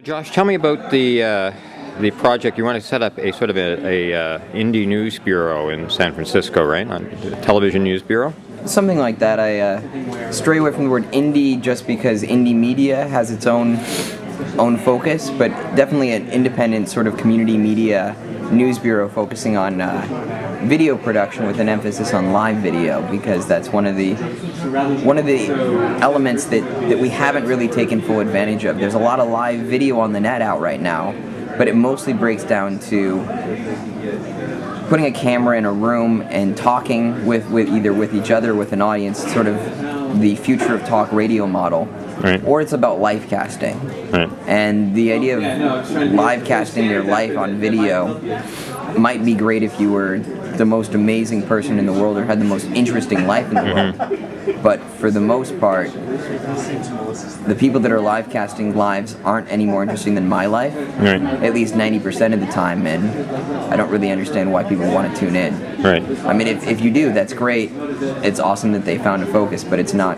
Josh, tell me about the project. You want to set up a sort of a indie news bureau in San Francisco, right? On television news bureau. Something like that. I stray away from the word indie just because indie media has its own focus, but definitely an independent sort of community media news bureau focusing on video production with an emphasis on live video, because that's one of the elements that we haven't really taken full advantage of. There's a lot of live video on the net out right now, but it mostly breaks down to putting a camera in a room and talking with either with each other or with an audience, sort of the future of talk radio model. Right. Or it's about live casting. Right. And the idea of live casting your life on video might be great if you were the most amazing person in the world or had the most interesting life in the world. But for the most part, the people that are live casting lives aren't any more interesting than my life, Right. at least 90% of the time, and I don't really understand why people want to tune in. Right. I mean, if you do, that's great. It's awesome that they found a focus, but it's not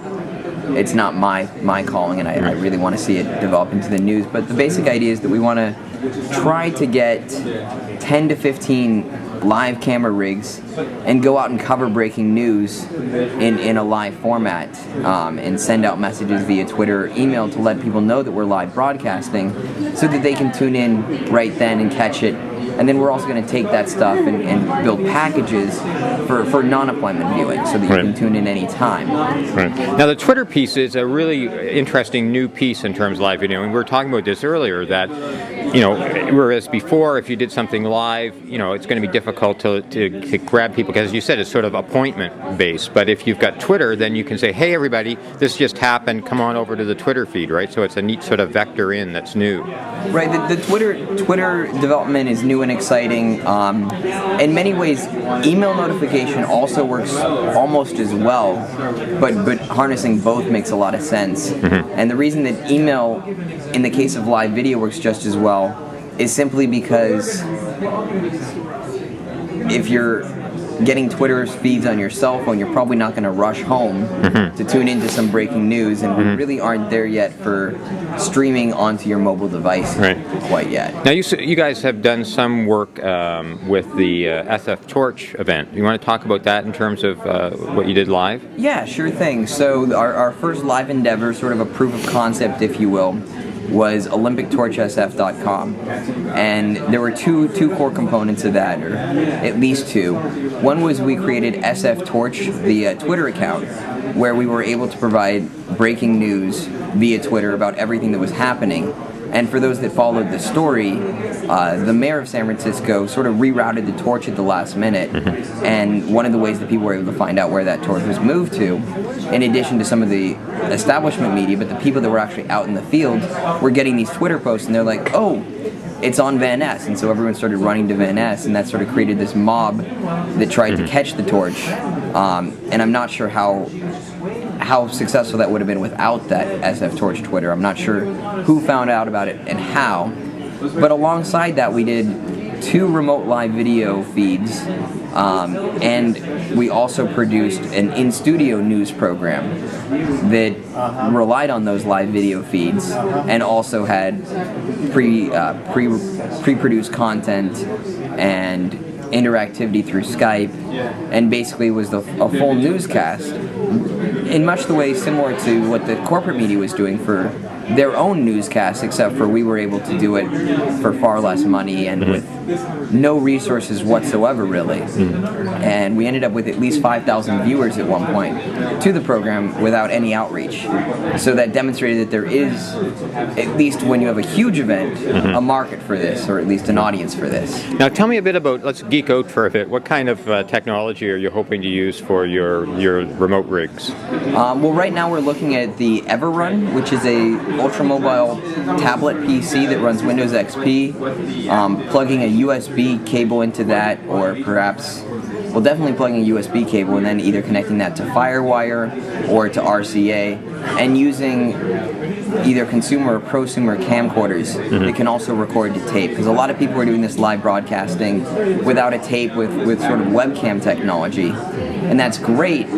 my calling, and I really want to see it develop into the news. But the basic idea is that we want to try to get 10 to 15 live camera rigs and go out and cover breaking news in a live format, and send out messages via Twitter or email to let people know that we're live broadcasting so that they can tune in right then and catch it. And then we're also going to take that stuff and build packages for non-appointment viewing so that you Right. can tune in any time. Right. Now, the Twitter piece is a really interesting new piece in terms of live video, and we were talking about this earlier, that, whereas before, if you did something live, it's going to be difficult to grab people, because, as you said, it's sort of appointment-based. But if you've got Twitter, then you can say, hey, everybody, this just happened, come on over to the Twitter feed, right? So it's a neat sort of vector in that's new. Right, the Twitter development is new and exciting. In many ways, email notification also works almost as well, but harnessing both makes a lot of sense. And the reason that email, in the case of live video, works just as well is simply because if you're getting Twitter's feeds on your cell phone, you're probably not going to rush home to tune into some breaking news, and we really aren't there yet for streaming onto your mobile device quite yet. Now, you guys have done some work with the SF Torch event. You want to talk about that in terms of what you did live? Yeah, sure thing. So our first live endeavor, sort of a proof of concept, if you will, was olympictorchsf.com, and there were two core components of that, or at least two. One was we created SF Torch, the Twitter account, where we were able to provide breaking news via Twitter about everything that was happening. And for those that followed the story, the mayor of San Francisco sort of rerouted the torch at the last minute, and one of the ways that people were able to find out where that torch was moved to, in addition to some of the establishment media, but the people that were actually out in the field were getting these Twitter posts, and they're like, oh, it's on Van Ness, and so everyone started running to Van Ness, and that sort of created this mob that tried to catch the torch, and I'm not sure how successful that would have been without that SF Torch Twitter. I'm not sure who found out about it and how, but alongside that we did 2 remote live video feeds, and we also produced an in-studio news program that relied on those live video feeds and also had pre-produced content and interactivity through Skype, and basically was a full newscast in much the way similar to what the corporate media was doing for their own newscasts, except for we were able to do it for far less money and with no resources whatsoever, really. And we ended up with at least 5,000 viewers at one point to the program without any outreach. So that demonstrated that there is, at least when you have a huge event, a market for this, or at least an audience for this. Now, tell me a bit about, let's geek out for a bit. What kind of technology are you hoping to use for your remote rigs? Well, right now we're looking at the Everrun, which is a ultra-mobile tablet PC that runs Windows XP, plugging a USB cable into that, or perhaps, well, definitely plugging a USB cable and then either connecting that to FireWire or to RCA, and using either consumer or prosumer camcorders that can also record to tape, because a lot of people are doing this live broadcasting without a tape with sort of webcam technology, and that's great,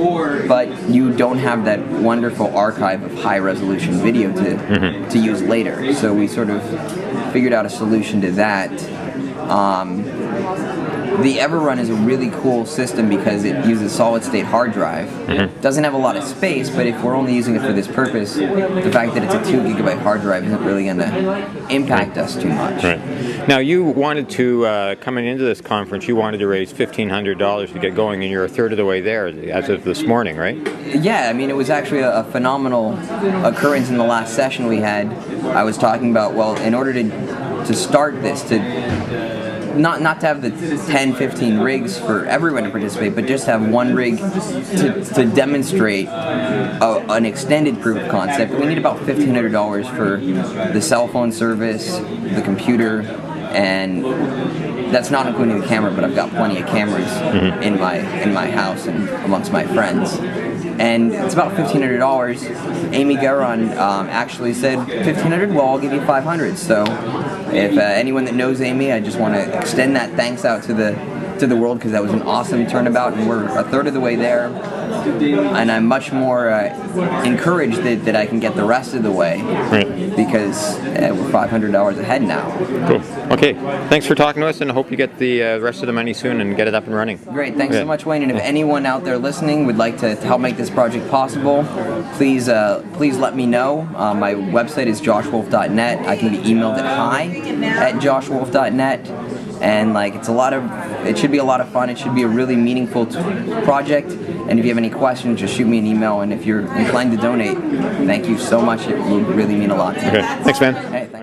but you don't have that wonderful archive of high resolution video to use later. So we sort of figured out a solution to that. The Everrun is a really cool system because it uses solid-state hard drive. Doesn't have a lot of space, but if we're only using it for this purpose, the fact that it's a 2 gigabyte hard drive isn't really going to impact us too much. Right. Now, you wanted to, coming into this conference, you wanted to raise $1,500 to get going, and you're a third of the way there as of this morning, right? Yeah, I mean, it was actually a phenomenal occurrence in the last session we had. I was talking about, well, in order to start this, not to have the 10, 15 rigs for everyone to participate, but just have one rig to demonstrate an extended proof of concept. We need about $1,500 for the cell phone service, the computer, and that's not including the camera, but I've got plenty of cameras in my house and amongst my friends. And it's about $1,500. Amy Garon actually said, $1,500? Well, I'll give you $500. So if anyone that knows Amy, I just want to extend that thanks out to the world, because that was an awesome turnabout, and we're a third of the way there. And I'm much more encouraged that I can get the rest of the way, because we're $500 ahead now. Cool. Okay, thanks for talking to us, and I hope you get the rest of the money soon and get it up and running. Great, thanks so much, Wayne. And if anyone out there listening would like to help make this project possible, please let me know. My website is joshwolf.net. I can be emailed at hi@joshwolf.net. And it should be a lot of fun. It should be a really meaningful project. And if you have any questions, just shoot me an email. And if you're inclined to donate, thank you so much. It would really mean a lot to me. Okay, thanks, man. Hey, thanks.